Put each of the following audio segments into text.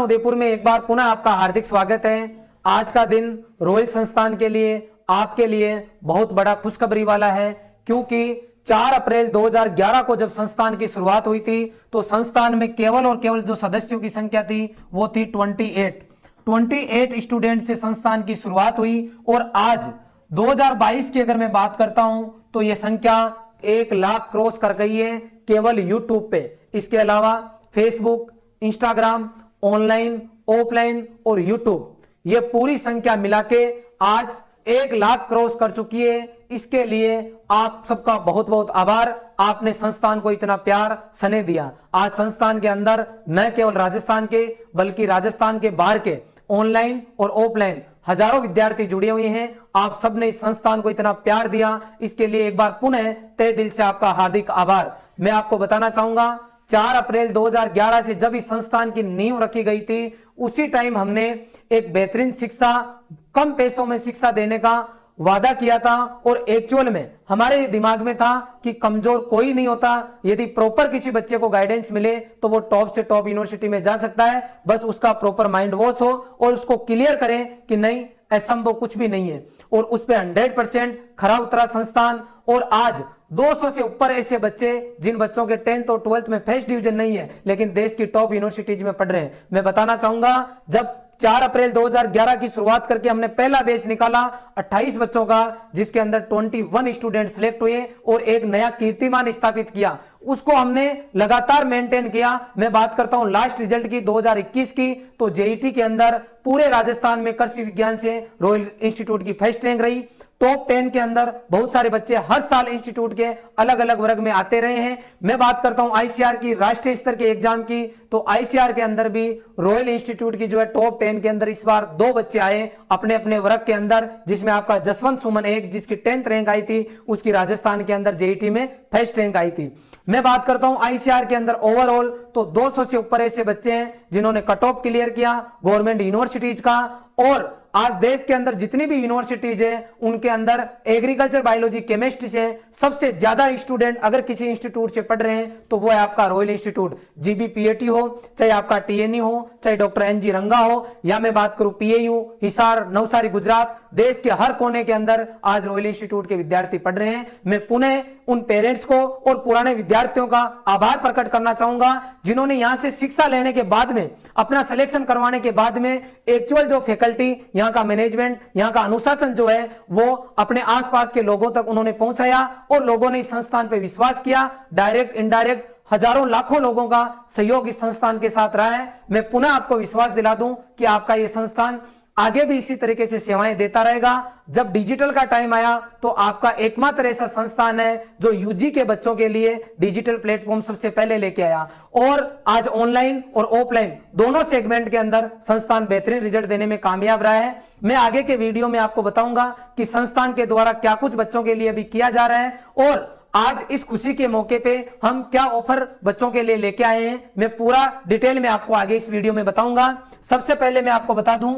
उदयपुर में एक बार पुनः आपका हार्दिक स्वागत है। आज का दिन रॉयल संस्थान के लिए आपके लिए बहुत बड़ा खुशखबरी वाला है, क्योंकि 4 अप्रैल 2011 को जब संस्थान की शुरुआत हुई थी तो संस्थान में केवल और केवल जो सदस्यों की संख्या थी वो थी 28 स्टूडेंट से संस्थान की शुरुआत हुई और आज 2022 की अगर मैं बात करता हूं तो ये संख्या 1 लाख क्रॉस कर गई है केवल यूट्यूब पे। इसके अलावा फेसबुक, इंस्टाग्राम, ऑनलाइन, ऑफलाइन और यूट्यूब, ये पूरी संख्या मिला के आज 1 लाख क्रॉस कर चुकी है। इसके लिए आप सबका बहुत बहुत आभार। आपने संस्थान को इतना प्यार स्नेह दिया। आज संस्थान के अंदर न केवल राजस्थान के बल्कि राजस्थान के बाहर के ऑनलाइन और ऑफलाइन हजारों विद्यार्थी जुड़े हुए हैं। आप सबने इस संस्थान को इतना प्यार दिया, इसके लिए एक बार पुनः तहे दिल से आपका हार्दिक आभार। मैं आपको बताना चाहूंगा 4 अप्रैल 2011 से जब इस संस्थान की नींव रखी गई थी उसी टाइम हमने एक बेहतरीन शिक्षा, कम पैसों में शिक्षा देने का वादा किया था और एक्चुअल में हमारे दिमाग में था कि कमजोर कोई नहीं होता, यदि प्रॉपर किसी बच्चे को गाइडेंस मिले तो वो टॉप से टॉप यूनिवर्सिटी में जा सकता है, बस उसका प्रॉपर माइंड वॉश हो और उसको क्लियर करें कि नहीं असंभव कुछ भी नहीं है। और उस पे 100% खरा उतरा संस्थान और आज 200 से ऊपर ऐसे बच्चे जिन बच्चों के 10th और 12th में फर्स्ट डिवीजन नहीं है लेकिन देश की टॉप यूनिवर्सिटीज में पढ़ रहे हैं। मैं बताना चाहूंगा जब 4 अप्रैल 2011 की शुरुआत करके हमने पहला बैच निकाला 28 बच्चों का, जिसके अंदर 21 स्टूडेंट सिलेक्ट हुए और एक नया कीर्तिमान स्थापित किया, उसको हमने लगातार मेंटेन किया। मैं बात करता हूं लास्ट रिजल्ट की 2021 की, तो जेईटी के अंदर पूरे राजस्थान में कृषि विज्ञान से रॉयल इंस्टीट्यूट की फर्स्ट रैंक रही। टॉप 10 के अंदर बहुत सारे बच्चे हर साल इंस्टीट्यूट के अलग अलग वर्ग में आते रहे हैं। मैं बात करता हूं आईसीआर की राष्ट्रीय स्तर के एग्जाम की, तो आईसीआर के अंदर भी रॉयल इंस्टीट्यूट की जो है टॉप 10 के अंदर इस बार 2 बच्चे आए अपने अपने वर्ग के अंदर, जिसमें आपका जसवंत सुमन एक जिसकी 10th रैंक आई थी, उसकी राजस्थान के अंदर जेईटी में फर्स्ट रैंक आई थी। मैं बात करता हूं आईसीआर के अंदर ओवरऑल तो 200 से ऊपर ऐसे बच्चे हैं जिन्होंने कट ऑफ क्लियर किया गवर्नमेंट यूनिवर्सिटीज का। और आज देश के अंदर जितनी भी यूनिवर्सिटीज है उनके अंदर एग्रीकल्चर, बायोलॉजी, केमिस्ट्री से सबसे ज्यादा स्टूडेंट अगर किसी इंस्टीट्यूट से पढ़ रहे हैं तो वो है आपका रॉयल इंस्टीट्यूट। जीबीपीएटी हो, चाहे आपका टीएनई हो, चाहे डॉक्टर एनजी रंगा हो, या मैं बात करूं पीएयू, हिसार, नवसारी, गुजरात, देश के हर कोने के अंदर आज रॉयल इंस्टीट्यूट के विद्यार्थी पढ़ रहे हैं। मैं पुनः उन पेरेंट्स को और पुराने विद्यार्थियों का आभार प्रकट करना चाहूंगा जिन्होंने यहां से शिक्षा लेने के बाद में, अपना सिलेक्शन करवाने के बाद में एक्चुअल जो फैकल्टी, यहाँ का मैनेजमेंट, यहाँ का अनुशासन जो है वो अपने आसपास के लोगों तक उन्होंने पहुंचाया और लोगों ने इस संस्थान पर विश्वास किया। डायरेक्ट इनडायरेक्ट हजारों लाखों लोगों का सहयोग इस संस्थान के साथ रहा है। मैं पुनः आपको विश्वास दिला दूं कि आपका यह संस्थान आगे भी इसी तरीके से सेवाएं देता रहेगा। जब डिजिटल का टाइम आया तो आपका एकमात्र ऐसा संस्थान है जो यूजी के बच्चों के लिए डिजिटल प्लेटफॉर्म सबसे पहले लेके आया और आज ऑनलाइन और ऑफलाइन दोनों सेगमेंट के अंदर संस्थान बेहतरीन रिजल्ट देने में कामयाब रहा है। मैं आगे के वीडियो में आपको बताऊंगा कि संस्थान के द्वारा क्या कुछ बच्चों के लिए भी किया जा रहा है और आज इस खुशी के मौके पे हम क्या ऑफर बच्चों के लिए लेके आए हैं, मैं पूरा डिटेल में आपको आगे इस वीडियो में बताऊंगा। सबसे पहले मैं आपको बता दूं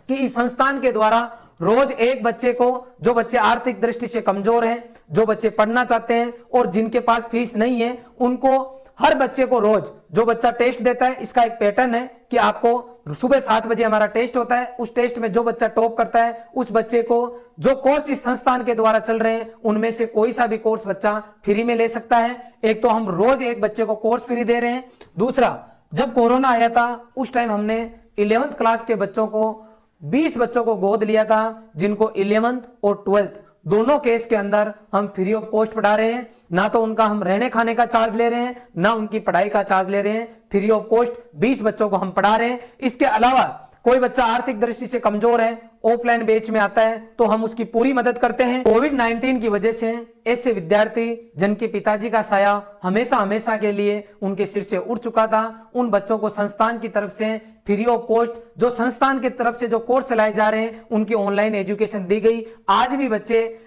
कि इस संस्थान के द्वारा रोज एक बच्चे को, जो बच्चे आर्थिक दृष्टि से कमजोर हैं, जो बच्चे पढ़ना चाहते हैं और जिनके पास फीस नहीं है, उनको हर बच्चे को रोज जो बच्चा टेस्ट देता है, इसका एक पैटर्न है कि आपको सुबह 7 बजे हमारा टेस्ट होता है। उस टेस्ट में जो बच्चा टॉप करता है उस बच्चे को जो कोर्स इस संस्थान के द्वारा चल रहे हैं उनमें से कोई सा भी कोर्स बच्चा फ्री में ले सकता है। एक तो हम रोज एक बच्चे को कोर्स फ्री दे रहे हैं। दूसरा, जब कोरोना आया था उस टाइम हमने 11th क्लास के बच्चों को 20 बच्चों को गोद लिया था, जिनको 11th और 12th दोनों केस के अंदर हम फ्री ऑफ कॉस्ट पढ़ा रहे हैं। ना तो उनका हम रहने खाने का चार्ज ले रहे हैं, ना उनकी पढ़ाई का चार्ज ले रहे हैं। फ्री ऑफ कॉस्ट 20 बच्चों को हम पढ़ा रहे हैं। इसके अलावा कोई बच्चा आर्थिक दृष्टि से कमजोर है, ऑफलाइन बैच में आता है तो हम उसकी पूरी मदद करते हैं। कोविड-19 की वजह से ऐसे विद्यार्थी जिनके पिताजी का साया हमेशा हमेशा के लिए उनके सिर से उड़ चुका था, उन बच्चों को संस्थान की तरफ से फ्री ऑफ कॉस्ट, जो संस्थान की तरफ से जो कोर्स चलाए जा रहे हैं उनकी ऑनलाइन एजुकेशन दी गई। आज भी बच्चे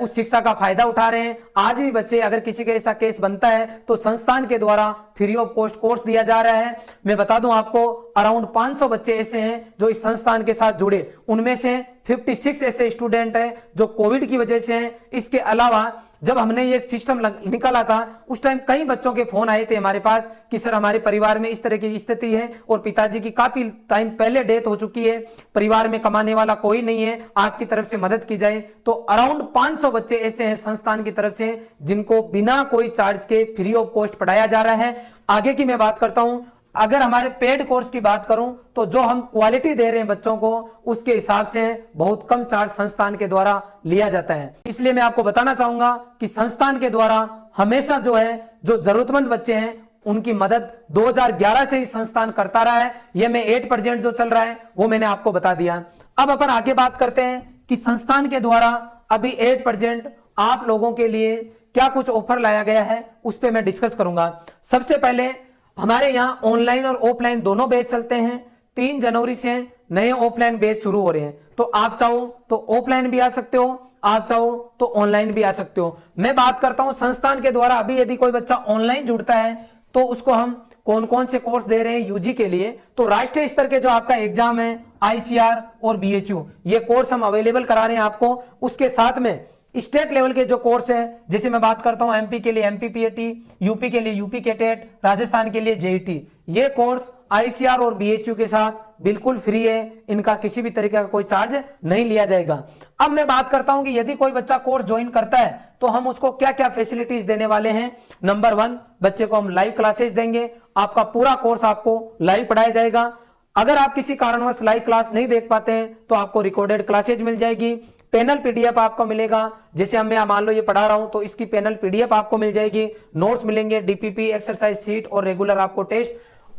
उस शिक्षा का फायदा उठा रहे हैं। आज भी बच्चे, अगर किसी का ऐसा केस बनता है तो संस्थान के द्वारा फ्री ऑफ कॉस्ट कोर्स दिया जा रहा है। मैं बता दूं आपको, अराउंड 500 बच्चे ऐसे हैं जो इस संस्थान के साथ जुड़े, उनमें से 56 ऐसे स्टूडेंट हैं जो कोविड की वजह से हैं। इसके अलावा जब हमने ये सिस्टम निकाला था उस टाइम कई बच्चों के फोन आए थे हमारे पास कि सर हमारे परिवार में इस तरह की स्थिति है और पिताजी की काफी टाइम पहले डेथ हो चुकी है, परिवार में कमाने वाला कोई नहीं है, आपकी तरफ से मदद की जाए। तो अराउंड 500 बच्चे ऐसे हैं संस्थान की तरफ से जिनको बिना कोई चार्ज के फ्री ऑफ कॉस्ट पढ़ाया जा रहा है। आगे की मैं बात करता हूं, अगर हमारे पेड कोर्स की बात करूं तो जो हम क्वालिटी दे रहे हैं बच्चों को उसके हिसाब से बहुत कम चार्ज संस्थान के द्वारा लिया जाता है। इसलिए मैं आपको बताना चाहूंगा कि संस्थान के द्वारा हमेशा जो है जो जरूरतमंद बच्चे हैं उनकी मदद 2011 से ही संस्थान करता रहा है। यह में 8% जो चल रहा है वो मैंने आपको बता दिया। अब अपन आगे बात करते हैं कि संस्थान के द्वारा अभी 8% आप लोगों के लिए क्या कुछ ऑफर लाया गया है उस पर मैं डिस्कस करूंगा। सबसे पहले हमारे यहाँ ऑनलाइन और ऑफलाइन दोनों बैच चलते हैं। 3 जनवरी से नए ऑफलाइन बैच शुरू हो रहे हैं, तो आप चाहो तो ऑफलाइन भी आ सकते हो, आप चाहो तो ऑनलाइन भी आ सकते हो। मैं बात करता हूं संस्थान के द्वारा अभी यदि कोई बच्चा ऑनलाइन जुड़ता है तो उसको हम कौन कौन से कोर्स दे रहे हैं यूजी के लिए। तो राष्ट्रीय स्तर के जो आपका एग्जाम है ICR और BHU ये कोर्स हम अवेलेबल करा रहे हैं आपको। उसके साथ में स्टेट लेवल के जो कोर्स है, जैसे मैं बात करता हूं MP के लिए MPPAT, यूपी के लिए UP कैटेट, राजस्थान के लिए JET, ये कोर्स ICR और BHU के साथ बिल्कुल फ्री है, इनका किसी भी तरीके का कोई चार्ज नहीं लिया जाएगा। अब मैं बात करता हूं कि यदि कोई बच्चा कोर्स ज्वाइन करता है तो हम उसको क्या क्या फैसिलिटीज देने वाले हैं। नंबर 1, बच्चे को हम लाइव क्लासेस देंगे, आपका पूरा कोर्स आपको लाइव पढ़ाया जाएगा। अगर आप किसी कारणवश लाइव क्लास नहीं देख पाते हैं तो आपको रिकॉर्डेड क्लासेज मिल जाएगी, पैनल PDF आपको मिलेगा। जैसे हम मैं मान लो ये पढ़ा रहा हूं तो इसकी पैनल PDF आपको मिल जाएगी, नोट्स मिलेंगे, DPP, एक्सरसाइज शीट और रेगुलर आपको टेस्ट।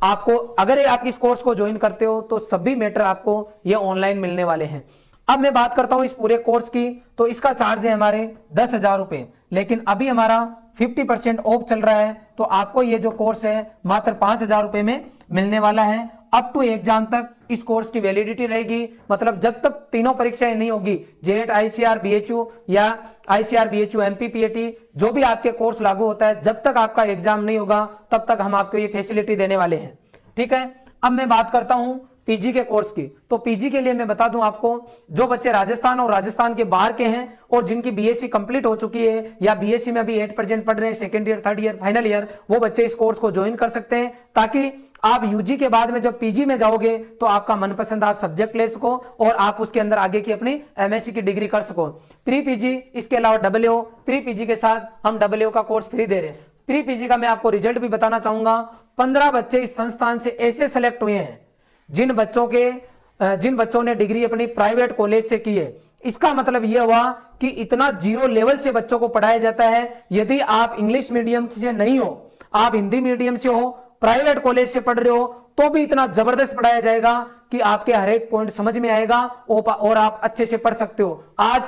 आपको अगर आप इस कोर्स को ज्वाइन करते हो तो सभी मैटर आपको ये ऑनलाइन मिलने वाले हैं। अब मैं बात करता हूं इस पूरे कोर्स की, तो इसका चार्ज है हमारे 10,000 रुपए, लेकिन अभी हमारा 50% ऑफ चल रहा है, तो आपको ये जो कोर्स है मात्र 5,000 रुपए में मिलने वाला है। अप टू एग्जाम तक इस कोर्स की वैलिडिटी रहेगी, मतलब जब तक तीनों परीक्षाएं नहीं होगी, JET, ICR, BHU या ICR, BHU, MPPAT, जो भी आपके कोर्स लागू होता है, जब तक आपका एग्जाम नहीं होगा तब तक हम आपको ये फैसिलिटी देने वाले हैं। ठीक है, अब मैं बात करता हूं पीजी के कोर्स की। तो पीजी के लिए मैं बता दूं आपको, जो बच्चे राजस्थान और राजस्थान के बाहर के हैं और जिनकी BSc कंप्लीट हो चुकी है या BSc में अभी 8% पढ़ रहे हैं, second year, third year, final year, वो बच्चे इस कोर्स को ज्वाइन कर सकते हैं, ताकि आप यूजी के बाद में जब पीजी में जाओगे तो आपका मनपसंद आप सब्जेक्ट ले सको और आप उसके अंदर आगे की अपनी MSc की डिग्री कर सको। प्री पीजी, इसके अलावा WO, प्री पीजी के साथ हम WO का कोर्स फ्री दे रहे हैं। प्री पीजी का मैं आपको रिजल्ट भी बताना चाहूंगा। 15 बच्चे इस संस्थान से ऐसे सेलेक्ट हुए हैं जिन बच्चों ने डिग्री अपनी प्राइवेट कॉलेज से की है। इसका मतलब यह हुआ कि इतना जीरो लेवल से बच्चों को पढ़ाया जाता है। यदि आप इंग्लिश मीडियम से नहीं हो, आप हिंदी मीडियम से हो, प्राइवेट कॉलेज से पढ़ रहे हो, तो भी इतना जबरदस्त पढ़ाया जाएगा कि आपके हर एक पॉइंट समझ में आएगा और आप अच्छे से पढ़ सकते हो। आज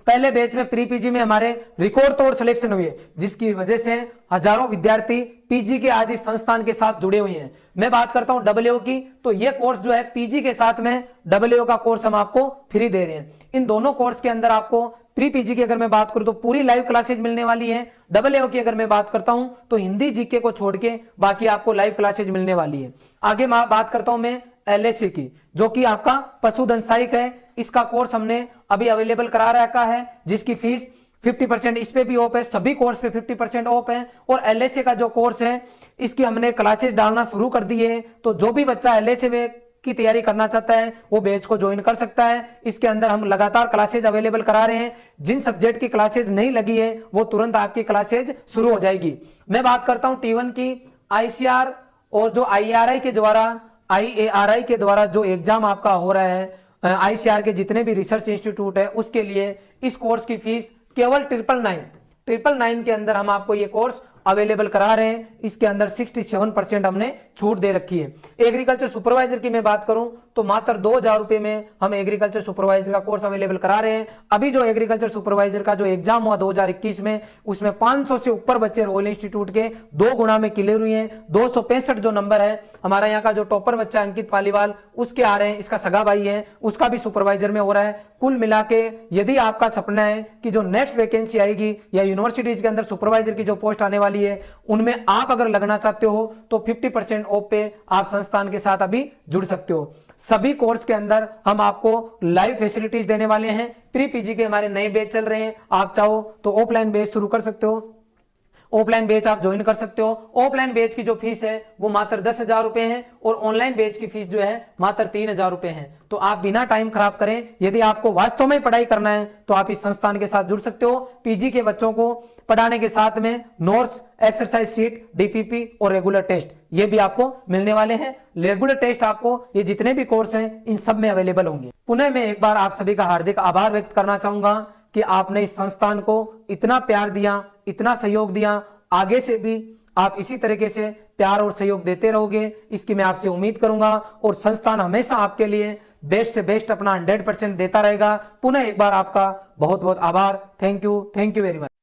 पहले बैच में प्री पीजी में हमारे रिकॉर्ड तोड़ सिलेक्शन हुई है, जिसकी वजह से हजारों विद्यार्थी पीजी के आज इस संस्थान के साथ जुड़े हुए हैं। मैं बात करता हूं WO की, तो ये कोर्स जो है पीजी के साथ में WO का कोर्स हम आपको फ्री दे रहे हैं। इन दोनों कोर्स के अंदर आपको प्री पीजी की अगर मैं बात करूं तो पूरी लाइव क्लासेज मिलने वाली है। WO की अगर मैं बात करता हूं तो हिंदी जीके को छोड़ के बाकी आपको लाइव क्लासेज मिलने वाली है। आगे बात करता हूं मैं LSC की, जो कि आपका पशुधन सहायक है। इसका कोर्स हमने अभी अवेलेबल करा रखा है, जिसकी फीस 50% इस पे भी ऑफ है, सभी कोर्स पे 50% ऑफ है। और LSA का जो कोर्स है इसकी हमने क्लासेस डालना शुरू कर दी है, तो जो भी बच्चा LSA में की तैयारी करना चाहता है वो बैच को ज्वाइन कर सकता है। इसके अंदर हम लगातार क्लासेज अवेलेबल करा रहे हैं। जिन सब्जेक्ट की क्लासेज नहीं लगी है वो तुरंत आपकी क्लासेज शुरू हो जाएगी। मैं बात करता हूं T1 की, ICR और जो IARI के द्वारा जो एग्जाम आपका हो रहा है, ICR के जितने भी रिसर्च इंस्टीट्यूट है उसके लिए इस कोर्स की फीस केवल 999 के अंदर हम आपको ये कोर्स अवेलेबल करा रहे हैं। इसके अंदर 67% हमने छूट दे रखी है। एग्रीकल्चर सुपरवाइजर की मैं बात करूं तो मात्र 2,000 रुपए में हम एग्रीकल्चर सुपरवाइजर का कोर्स अवेलेबल करा रहे हैं। अभी जो एग्रीकल्चर सुपरवाइजर का जो एग्जाम हुआ 2021 में, उसमें 500 से ऊपर बच्चे रॉयल इंस्टीट्यूट के 2 गुना में क्लियर हुए हैं। 265 जो नंबर है, हमारा यहाँ का जो टॉपर बच्चा अंकित पालीवाल उसके आ रहे हैं, इसका सगा भाई है, उसका भी सुपरवाइजर में हो रहा है। कुल मिला के यदि आपका सपना है कि जो नेक्स्ट वैकेंसी आएगी या यूनिवर्सिटीज के अंदर सुपरवाइजर की जो पोस्ट आने वाली है उनमें आप अगर लगना चाहते हो तो 50% ऑफ पे आप संस्थान के साथ अभी जुड़ सकते हो। सभी कोर्स के अंदर हम आपको लाइव फैसिलिटीज देने वाले हैं। प्री पीजी के हमारे नए बैच चल रहे हैं, आप चाहो तो ऑफलाइन बैच शुरू कर सकते हो, ऑफलाइन बैच आप ज्वाइन कर सकते हो। ऑफलाइन बैच की जो फीस है वो मात्र 10,000 रुपए है और ऑनलाइन बैच की फीस जो है मात्र 3,000 रुपए है। तो आप बिना टाइम खराब करें, यदि आपको वास्तव में पढ़ाई करना है तो आप इस संस्थान के साथ जुड़ सकते हो। पीजी के बच्चों को पढ़ाने के साथ में नोट्स, एक्सरसाइज शीट, डीपीपी और रेगुलर टेस्ट ये भी आपको मिलने वाले हैं। रेगुलर टेस्ट आपको ये जितने भी कोर्स हैं इन सब में अवेलेबल होंगे। पुनः मैं एक बार आप सभी का हार्दिक आभार व्यक्त करना चाहूंगा कि आपने इस संस्थान को इतना प्यार दिया, इतना सहयोग दिया। आगे से भी आप इसी तरीके से प्यार और सहयोग देते रहोगे, इसकी मैं आपसे उम्मीद करूंगा। और संस्थान हमेशा आपके लिए बेस्ट से बेस्ट अपना 100% देता रहेगा। पुनः एक बार आपका बहुत बहुत आभार। Thank you very much.